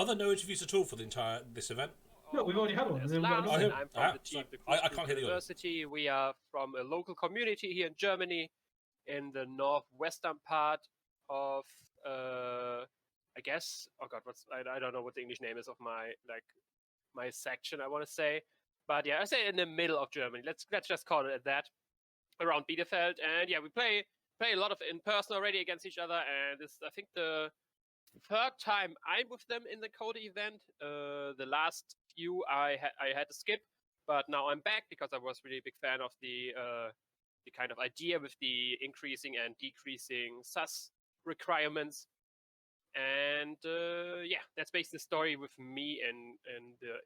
there no interviews at all for this event? No, we've already had one. There's Then we've got Lars, another and one. I'm from the team, the I Crucible can't hear the other. University. We are from a local community here in Germany, in the northwestern part of, I guess. Oh God, I don't know what the English name is of my section. I want to say, but yeah, I say in the middle of Germany. Let's just call it at that, around Bielefeld. And yeah, we play a lot of in person already against each other, and this I think the third time I'm with them in the KOTE event. The last few I had to skip, but now I'm back because I was really a big fan of the kind of idea with the increasing and decreasing SAS requirements. And yeah, that's basically the story with me and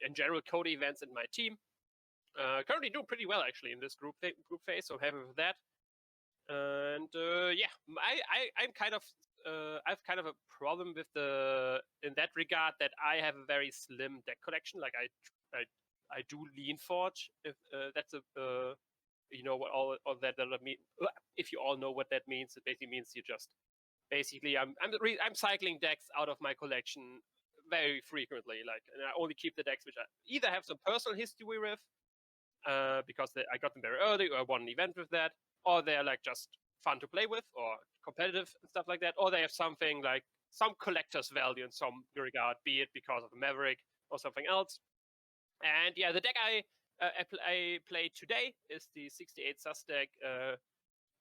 in general KOTE events and my team. Currently doing pretty well actually in this group phase, so happy with that. And yeah, I'm kind of I've kind of a problem with in that regard that I have a very slim deck collection. Like I do lean forge if that's a you know what all that mean. If you all know what that means, it basically means you just basically I'm cycling decks out of my collection very frequently. Like, and I only keep the decks which I either have some personal history with, because I got them very early, or I won an event with that, or they're like just fun to play with, or competitive and stuff like that, or they have something like some collector's value in some regard, be it because of a Maverick or something else. And yeah, the deck I played today is the 68 sus deck,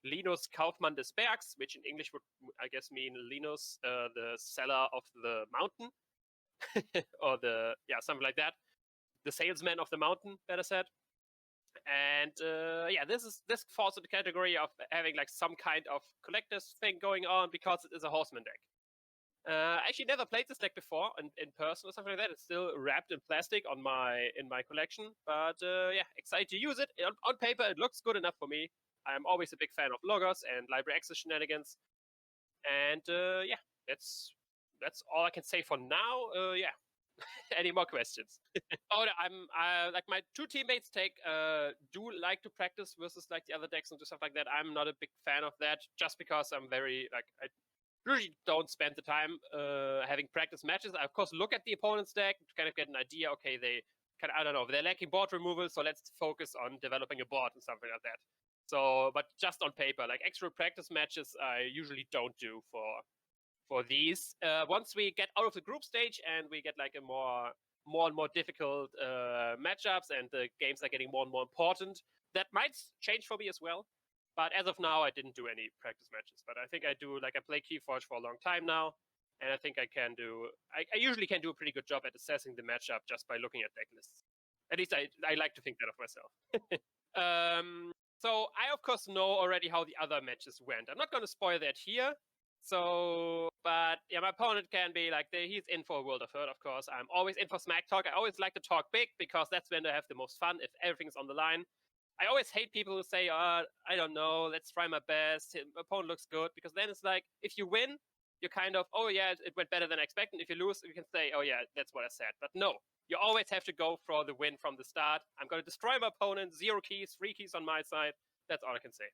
Linus Kaufmann des Bergs, which in English would, I guess, mean Linus, the seller of the mountain, or something like that. The salesman of the mountain, better said. And yeah, this falls into the category of having like some kind of collector's thing going on because it is a horseman deck. I actually never played this deck before in person or something like that. It's still wrapped in plastic in my collection, but yeah, excited to use it. On paper, it looks good enough for me. I'm always a big fan of logos and library access shenanigans, and yeah, that's all I can say for now. Yeah. Any more questions? Oh, like my two teammates do like to practice versus like the other decks and stuff like that. I'm not a big fan of that, just because I'm very like I usually don't spend the time having practice matches. I of course look at the opponent's deck to kind of get an idea. Okay, I don't know, they're lacking board removal, so let's focus on developing a board and something like that. So, but just on paper, like actual practice matches, I usually don't do for these. Once we get out of the group stage and we get like a more and more difficult matchups, and the games are getting more and more important, that might change for me as well. But as of now, I didn't do any practice matches. But I think I do, like I play Keyforge for a long time now, and I think I usually can do a pretty good job at assessing the matchup just by looking at deck lists. At least I like to think that of myself. So I, of course, know already how the other matches went. I'm not going to spoil that here. So, but yeah, my opponent can be like, he's in for a World of Hurt, of course. I'm always in for smack talk. I always like to talk big because that's when they have the most fun, if everything's on the line. I always hate people who say, I don't know, let's try my best. My opponent looks good. Because then it's like, if you win, you're kind of, oh yeah, it went better than I expected. If you lose, you can say, oh yeah, that's what I said. But no, you always have to go for the win from the start. I'm going to destroy my opponent. 0 keys, 3 keys on my side. That's all I can say.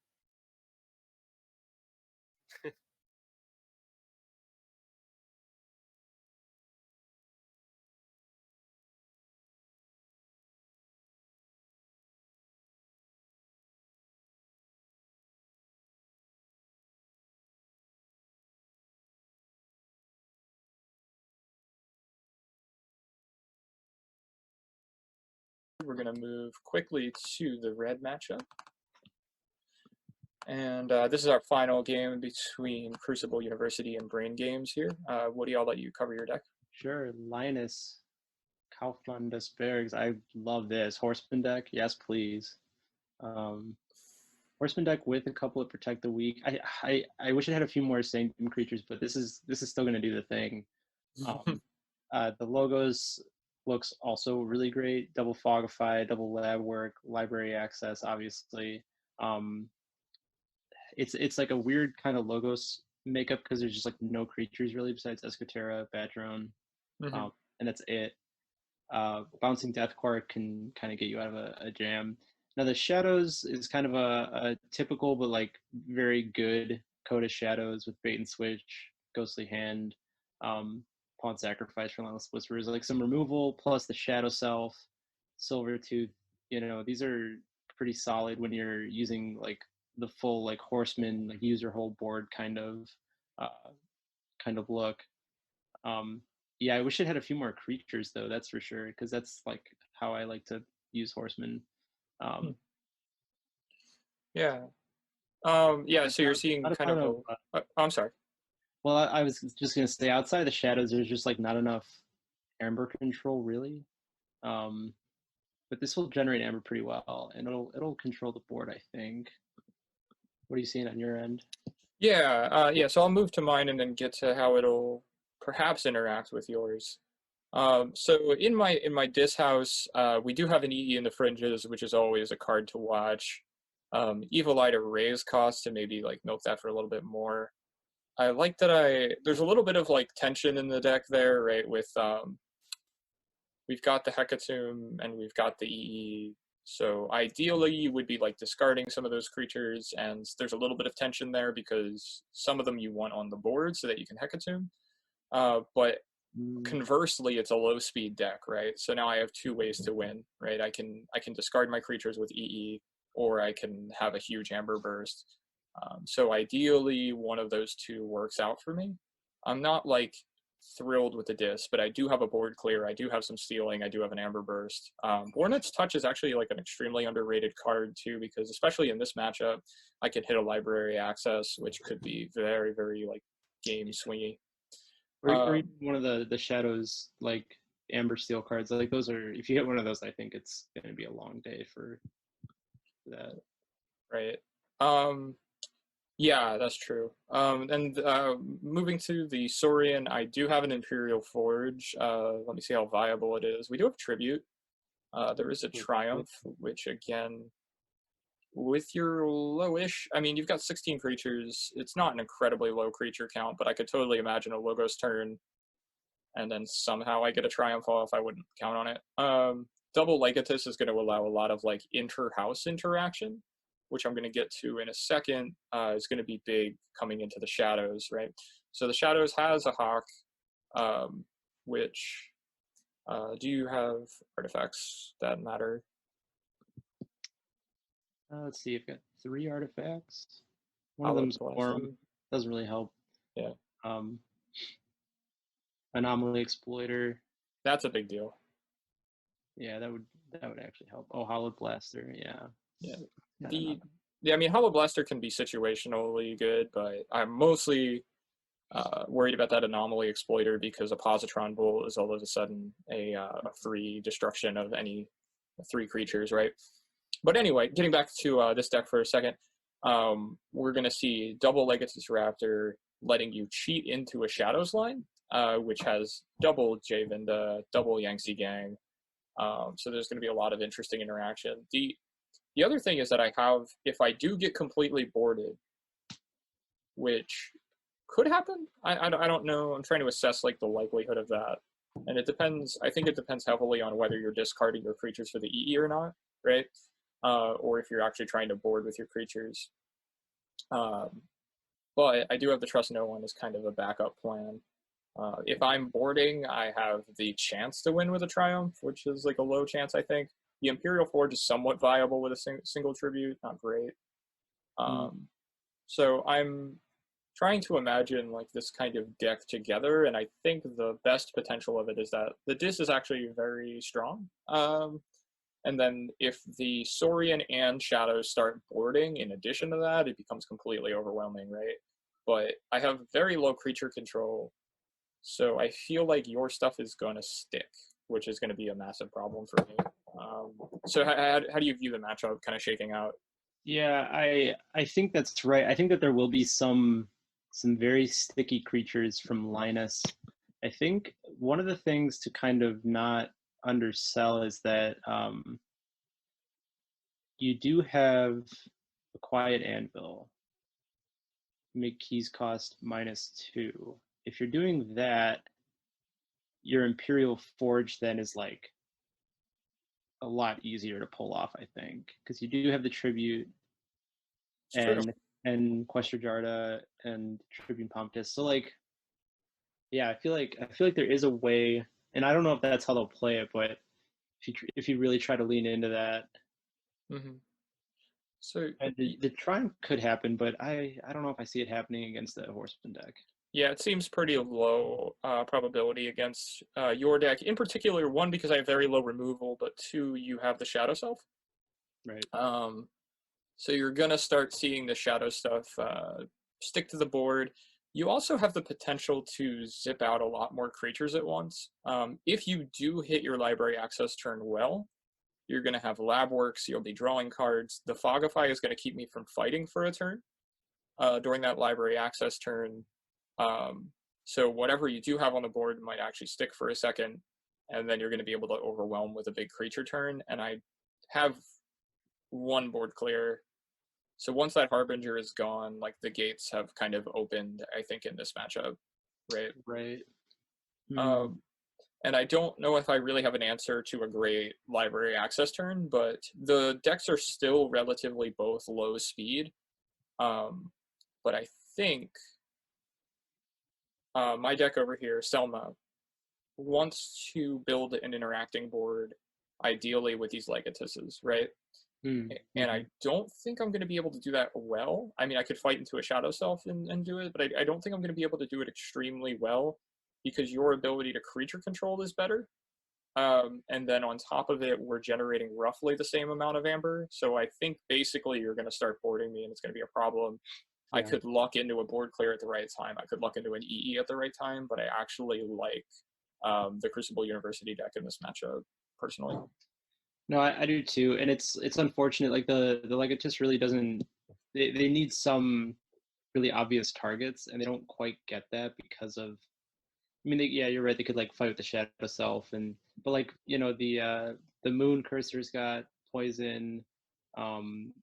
We're going to move quickly to the red matchup. And this is our final game between Crucible University and Brain Games here. Woody, I'll let you cover your deck. Sure. Linus Kaufmann des Bergs. I love this. Horseman deck. Yes, please. Horseman deck with a couple of Protect the Weak. I wish it had a few more Sanctum creatures, but this is still going to do the thing. The logos looks also really great. Double Fogify, double lab work, library access, obviously. It's like a weird kind of logos makeup because there's just like no creatures really besides Escotera, Badrone, and that's it. Bouncing Deathcore can kind of get you out of a jam. Now the Shadows is kind of a typical but like very good KOTE Shadows with Bait and Switch, Ghostly Hand. Pawn Sacrifice, Relentless Whisperers, like some removal plus the Shadow Self, Silvertooth. These are pretty solid when you're using like the full like Horseman, like use your whole board kind of look. Yeah, I wish it had a few more creatures though. That's for sure, because that's like how I like to use Horseman. Yeah. Yeah. So you're seeing not a kind ton of. I'm sorry. Well, I was just gonna say, outside of the shadows, there's just like not enough amber control really. But this will generate amber pretty well, and it'll control the board, I think. What are you seeing on your end? Yeah. Yeah. So I'll move to mine and then get to how it'll perhaps interact with yours. So in my dis house, we do have an EE in the fringes, which is always a card to watch. Evil Eye to raise cost to maybe like milk that for a little bit more. I like that there's a little bit of like tension in the deck there, right? With we've got the Hecatomb and we've got the EE. So ideally you would be like discarding some of those creatures, and there's a little bit of tension there because some of them you want on the board so that you can Hecatomb. But conversely, it's a low speed deck, right? So now I have two ways to win, right? I can discard my creatures with EE, or I can have a huge Amber Burst. So ideally, one of those two works out for me. I'm not like thrilled with the disc, but I do have a board clear. I do have some stealing. I do have an Amber Burst. Hornet's Touch is actually like an extremely underrated card too, because especially in this matchup, I could hit a library access, which could be very, very like game swingy. Or even one of the shadows, like Amber Steel cards, like those are, if you hit one of those, I think it's going to be a long day for that. Right. Yeah, that's true. And moving to the Saurian, I do have an Imperial Forge. Let me see how viable it is. We do have Tribute. There is a Triumph, which again, with your lowish, I mean, you've got 16 creatures. It's not an incredibly low creature count, but I could totally imagine a Logos turn, and then somehow I get a Triumph off. I wouldn't count on it. Double Legatus is going to allow a lot of like inter-house interaction, which I'm going to get to in a second. Is going to be big coming into the Shadows, right? So the Shadows has a Hawk, which do you have artifacts that matter? Let's see, I've got 3 artifacts. One of them's Quorum. Doesn't really help. Yeah. Anomaly Exploiter. That's a big deal. Yeah, that would actually help. Oh, Hallowed Blaster. Yeah. Yeah. I mean, Hollow Blaster can be situationally good, but I'm mostly worried about that Anomaly Exploiter because a Positron Bull is all of a sudden a 3 destruction of any 3 creatures, right? But anyway, getting back to this deck for a second, we're going to see double Legatus Raptor letting you cheat into a Shadows line, which has double Javinda, double Yangtze Gang. So there's going to be a lot of interesting interaction. The other thing is that I have, if I do get completely boarded, which could happen, I don't know. I'm trying to assess like the likelihood of that. And it depends, I think it depends heavily on whether you're discarding your creatures for the EE or not, right? Or if you're actually trying to board with your creatures. But I do have the Trust No One as kind of a backup plan. If I'm boarding, I have the chance to win with a Triumph, which is like a low chance, I think. The Imperial Forge is somewhat viable with a single Tribute, not great. So I'm trying to imagine like this kind of deck together, and I think the best potential of it is that the Dis is actually very strong. And then if the Saurian and Shadows start boarding in addition to that, it becomes completely overwhelming, right? But I have very low creature control, so I feel like your stuff is going to stick, which is going to be a massive problem for me. So how do you view the matchup kind of shaking out? Yeah, I think that's right. I think that there will be some very sticky creatures from Linus. I think one of the things to kind of not undersell is that you do have a Quiet Anvil. Make keys cost -2. If you're doing that, your Imperial Forge then is like a lot easier to pull off, I think, because you do have the Tribute and Questor Jarda and Tribune Pomptus. So like Yeah, I feel like there is a way, and I don't know if that's how they'll play it, but if you really try to lean into that, Hmm. So and the triumph could happen, but I don't know if I see it happening against the horseman deck. yeah, it seems pretty low probability against your deck. In particular, one, because I have very low removal, but two, you have the Shadow Self. Right. So you're going to start seeing the Shadow stuff stick to the board. You also have the potential to zip out a lot more creatures at once. If you do hit your library access turn well, you're going to have lab works, you'll be drawing cards. The Fogify is going to keep me from fighting for a turn during that library access turn. So whatever you do have on the board might actually stick for a second, and then you're going to be able to overwhelm with a big creature turn. And I have one board clear. So once that Harbinger is gone, like the gates have kind of opened, I think, in this matchup, right? Right. Um, and I don't know if I really have an answer to a great library access turn, but the decks are still relatively both low speed. But I think my deck over here, Selma, wants to build an interacting board, ideally with these Legatus's, right? And I don't think I'm going to be able to do that well. I mean, I could fight into a Shadow Self and do it, but I don't think I'm going to be able to do it extremely well because your ability to creature control is better. And then on top of it, we're generating roughly the same amount of amber. So I think basically you're going to start boarding me and it's going to be a problem. I could luck into a board clear at the right time. I could luck into an EE at the right time, but I actually like the Crucible University deck in this matchup personally. No, I do too, and it's unfortunate. Like the Legatus really doesn't. They need some really obvious targets, and they don't quite get that because of. I mean, yeah, you're right. They could like fight with the Shadow Self, but like the Moon Cursor's got poison. Um,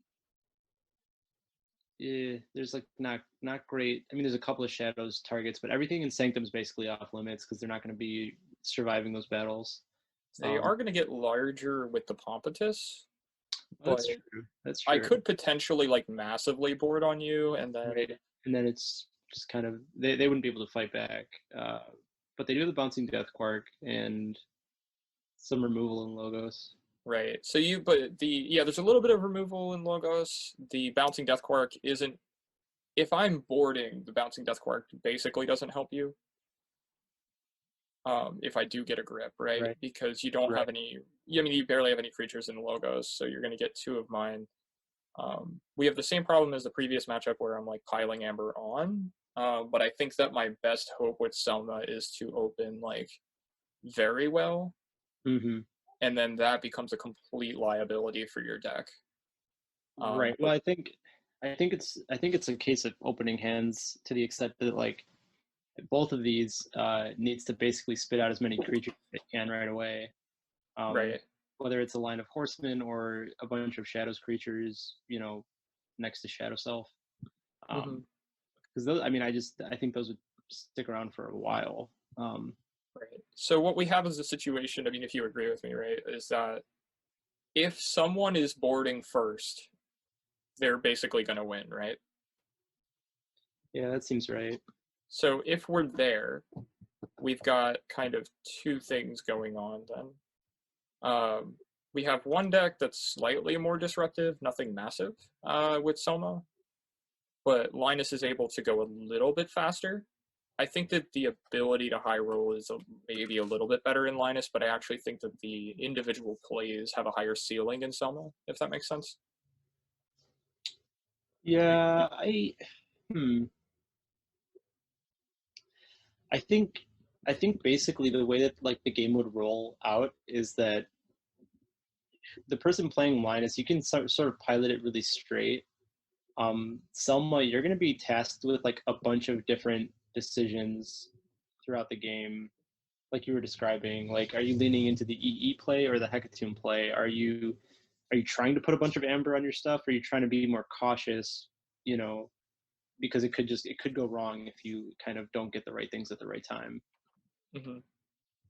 there's like not great. I mean, there's a couple of Shadows targets, but everything in Sanctum's basically off limits because they're not going to be surviving those battles. They are going to get larger with the Pompatus, but That's true. That's true. I could potentially like massively board on you, and then it's just kind of they wouldn't be able to fight back. But they do have the bouncing Death Quark and some removal in Logos. right. So there's a little bit of removal in Logos. The bouncing Death Quark isn't. If I'm boarding, the bouncing Death Quark basically doesn't help you. If I do get a grip, right? Because you don't have any. I mean, you barely have any creatures in Logos, so you're going to get two of mine. We have the same problem as the previous matchup where I'm like piling Amber on, but I think that my best hope with Selma is to open like very well, and then that becomes a complete liability for your deck. Right. Well, I think it's a case of opening hands to the extent that like both of these needs to basically spit out as many creatures as they can right away. Right. Whether it's a line of horsemen or a bunch of shadows creatures, next to Shadow Self. Because those, I mean, I think those would stick around for a while. Right. So what we have is a situation, I mean, if you agree with me, right, is that if someone is boarding first, they're basically going to win, right? Yeah, that seems right. So if we're there, we've got kind of two things going on then. We have one deck that's slightly more disruptive, nothing massive, with Selma, but Linus is able to go a little bit faster. I think that the ability to high roll is maybe a little bit better in Linus, but I actually think that the individual plays have a higher ceiling in Selma, if that makes sense. Yeah, I think basically the way that like the game would roll out is that the person playing Linus, you can sort of pilot it really straight. Selma, you're going to be tasked with like a bunch of different decisions throughout the game, like you were describing. Like, are you leaning into the EE play or the Hecatomb play? Are you trying to put a bunch of amber on your stuff? Or are you trying to be more cautious? Because it could go wrong if you kind of don't get the right things at the right time.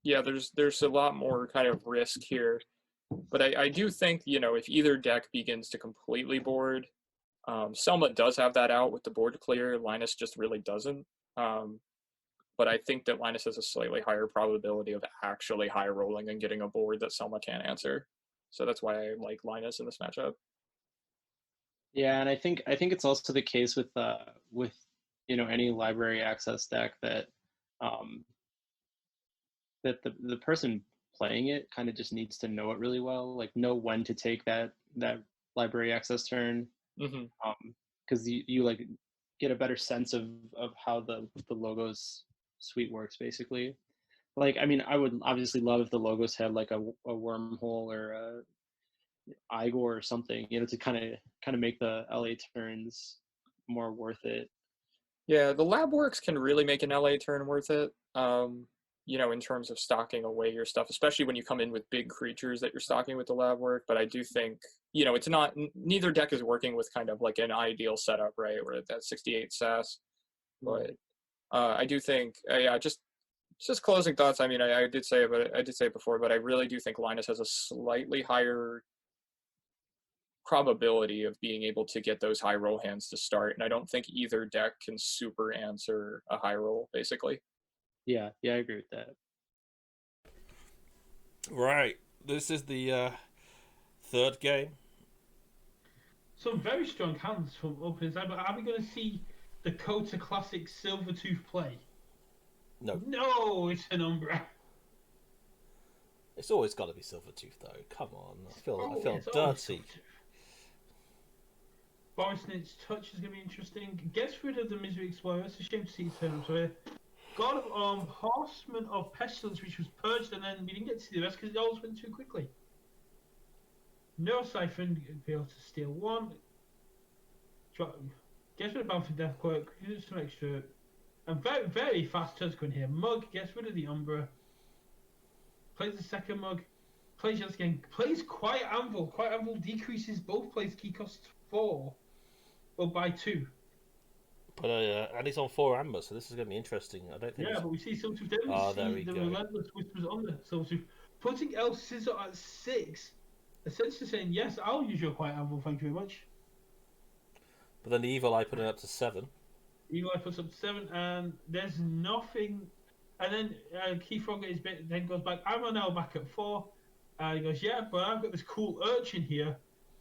Yeah, there's a lot more kind of risk here, but I do think if either deck begins to completely board, Selma does have that out with the board clear. Linus just really doesn't. but I think that Linus has a slightly higher probability of actually high rolling and getting a board that Selma can't answer. So that's why I like Linus in this matchup. Yeah, and I think it's also the case with any library access deck that that the person playing it kind of just needs to know it really well, like know when to take that library access turn, because you like get a better sense of how the logos suite works basically. Like, I mean, I would obviously love if the logos had like a wormhole or a Igor or something, to kind of make the LA turns more worth it. Yeah, the lab works can really make an LA turn worth it. In terms of stocking away your stuff, especially when you come in with big creatures that you're stocking with the lab work. But I do think, it's not, neither deck is working with kind of like an ideal setup, right? Where that 68 SAS. But I do think, just closing thoughts. I mean, I did say it before, but I really do think Linus has a slightly higher probability of being able to get those high roll hands to start, and I don't think either deck can super answer a high roll, basically. Yeah, I agree with that. Right, this is the third game. Some very strong hands from opening side, but are we going to see the KOTE Classic Silvertooth play? No, it's an Umbra. It's always got to be Silvertooth, though. Come on, I feel dirty. Borisnit's Touch is going to be interesting. Gets rid of the Misery Explorer. It's a shame to see it turn up. So, God of Horseman of Pestilence, which was purged, and then we didn't get to see the rest because it always went too quickly. Neurosiphon, be able to steal one. Gets rid of Bamford Death Quirk, uses some extra. And very, very fast Tuskun here. Mug gets rid of the Umbra. Plays the second Mug. Plays once again. Plays Quiet Anvil. Quiet Anvil decreases both plays key costs 4. Or by 2. But and he's on 4 amber, so this is going to be interesting. I don't think. Yeah, but we see Silvertooth. Then we see the Relentless Whispers on the Silvertooth. Putting El Scissor at 6. Essentially saying, yes, I'll use your Quiet Anvil, thank you very much. But then the Evil Eye put it up to 7. Evil Eye puts up to 7, and there's nothing. And then Keith Frogger then goes back. I'm now back at 4. He goes, yeah, but I've got this cool urchin here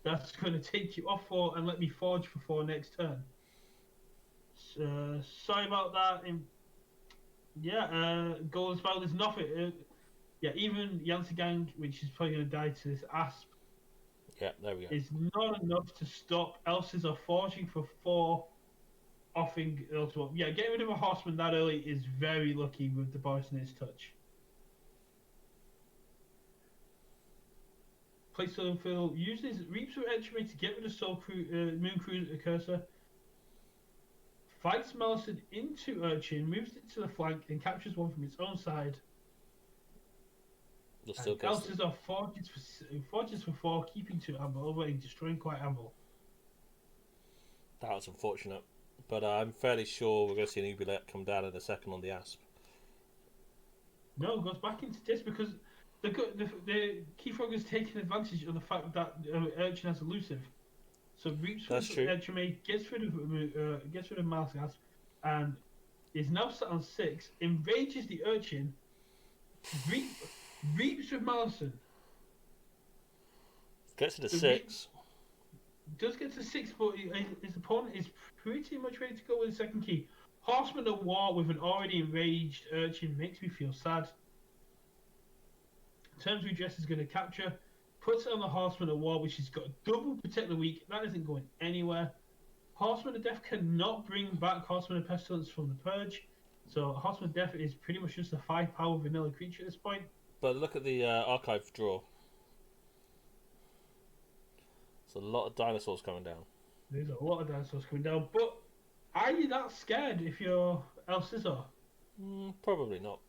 that's going to take you off 4 and let me forge for 4 next turn. Sorry about that. Golden Spell, there's nothing. Even Yancy Gang, which is probably going to die to this Asp. Yeah, there we go. Is not enough to stop Elses are forging for 4, offing Ultimate. Yeah, getting rid of a Horseman that early is very lucky with the Boris in his touch. Place Soul Fiddle uses Reaps of Entry to get rid of Moon Cruiser Cursor. Fights Malison into Urchin, moves it to the flank, and captures one from its own side. Elses are forges for 4, keeping 2 amber, overlaying destroying Quiet Anvil. That was unfortunate, but I'm fairly sure we're going to see an Ubulette come down in a second on the Asp. No, it goes back into this because the Keyfrog is taking advantage of the fact that Urchin has elusive. So Reaps with Edgemay, gets rid of Mal's Asp, and is now sat on 6, enrages the Urchin, Reaps with Malison. Gets to the 6. Does get to 6, but his opponent is pretty much ready to go with the second key. Horseman of War with an already enraged Urchin makes me feel sad. Terms Redress is going to capture. Puts it on the Horseman of War, which has got double Protect the Weak. That isn't going anywhere. Horseman of Death cannot bring back Horseman of Pestilence from the Purge. So Horseman of Death is pretty much just a 5-power vanilla creature at this point. But look at the archive draw. There's a lot of dinosaurs coming down. There's a lot of dinosaurs coming down. But are you that scared if you're El Scissor? Probably not.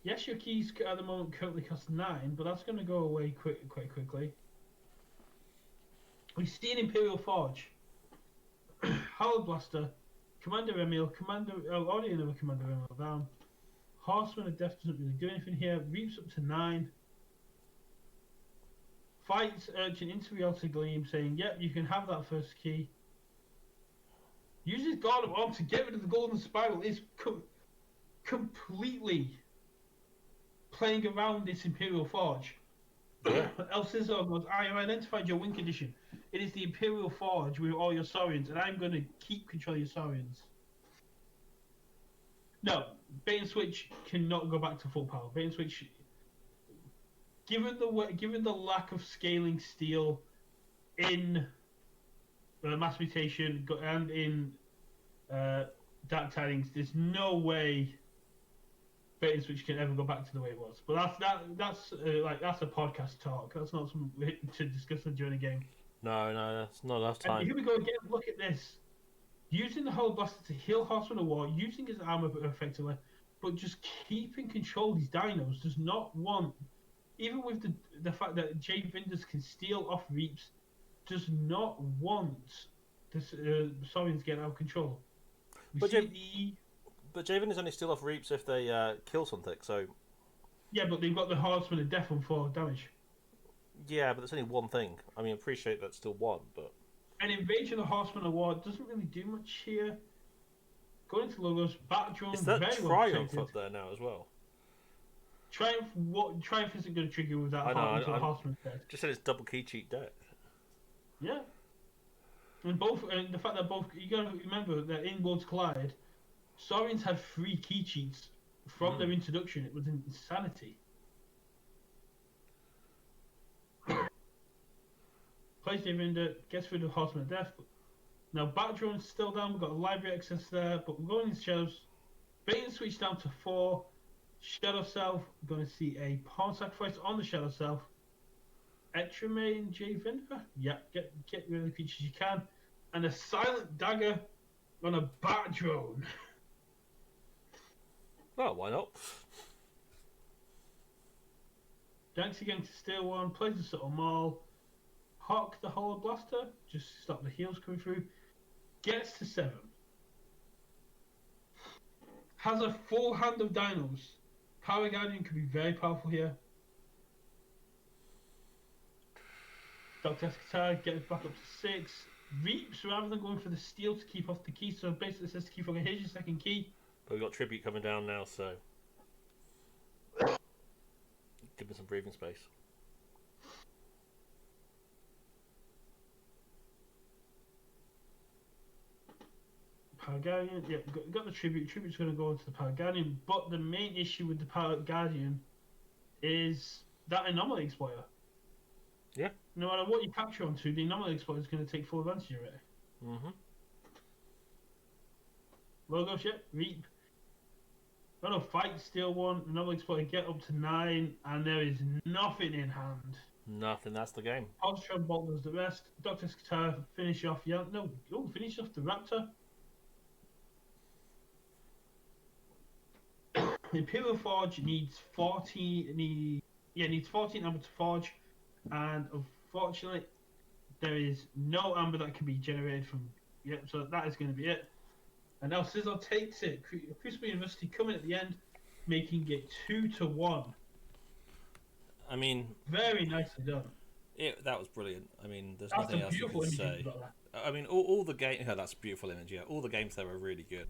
Yes, your keys at the moment currently cost 9, but that's going to go away quite quickly. We see an Imperial Forge, Howler Blaster, Commander Emil, already another Commander Emil down. Horseman of Death doesn't really do anything here. Reaps up to 9. Fights Urchin into Reality Gleam, saying, yep, you can have that first key. Uses God of Arm to get rid of the Golden Spiral. Is completely playing around this Imperial Forge. El Scissor goes, I have identified your win condition. It is the Imperial Forge with all your Saurians, and I'm going to keep control of your Saurians. No, bait and switch cannot go back to full power. Bait and switch, given the lack of scaling steel in Mass Mutation and in Dark Tidings, there's no way bait and switch can ever go back to the way it was. But that's a podcast talk. That's not something to discuss during the game. No, that's not enough time. And here we go again. Look at this. Using the Hollow Blaster to heal Horseman of War, using his armor effectively, but just keeping control of these dinos does not want, even with the fact that Jay Vinders can steal off Reaps, does not want this Saurians getting out of control. But Javen is only still off Reaps if they kill something, so... Yeah, but they've got the Horseman of Death on 4 damage. Yeah, but it's only one thing. I mean, I appreciate that's still one, but... An Invasion of Horseman of War doesn't really do much here. Going into logos, Bat Drone, is that very Triumph well up there now as well? Triumph isn't going to trigger with that Horseman's dead. Just said it's double key cheat deck. Yeah. And the fact that both, you got to remember that in Worlds Collide, Saurians had 3 key cheats from their introduction. It was insanity. Plays Davinder, gets rid of Horseman of Death. Now Bat Drone's still down, we've got a library access there, but we're going into Shadows. Bait and switch down to 4. Shadow Self, we're going to see a Pawn Sacrifice on the Shadow Self. Etrame and Jay Vinder, yeah, get rid of the creatures you can. And a Silent Dagger on a Bat Drone. Well, why not? Danks again to steal one, plays a Subtle Maul. Hawk the Hollow Blaster, just stop the heals coming through. Gets to 7. Has a full hand of dinos. Power Guardian could be very powerful here. Dr. Escatar gets back up to 6. Reaps rather than going for the steal to keep off the key, so basically it says to keep on, here's your second key. But we've got Tribute coming down now, so... give me some breathing space. Power Guardian, yeah, got the Tribute. Tribute's going to go into the Power Guardian, but the main issue with the Power Guardian is that Anomaly Exploiter. Yeah. No matter what you capture onto, the Anomaly Exploiter is going to take full advantage of it. Mm-hmm. Logos, yeah, Reap. Got a Fight, steal one, Anomaly Exploiter, get up to 9, and there is nothing in hand. Nothing, that's the game. Ultron Bolt does the rest. Dr. Skatar finish off, finish off the Raptor. Imperial Forge needs 14 amber to forge, and unfortunately there is no amber that can be generated from so that is going to be it. And now Sizzle takes it. Crucible University coming at the end, making it 2-1. I mean, very nicely done. That was brilliant. I mean, there's That's nothing else you can say. About that. I mean, all the game. Yeah, that's a beautiful image. Yeah, all the games there were really good.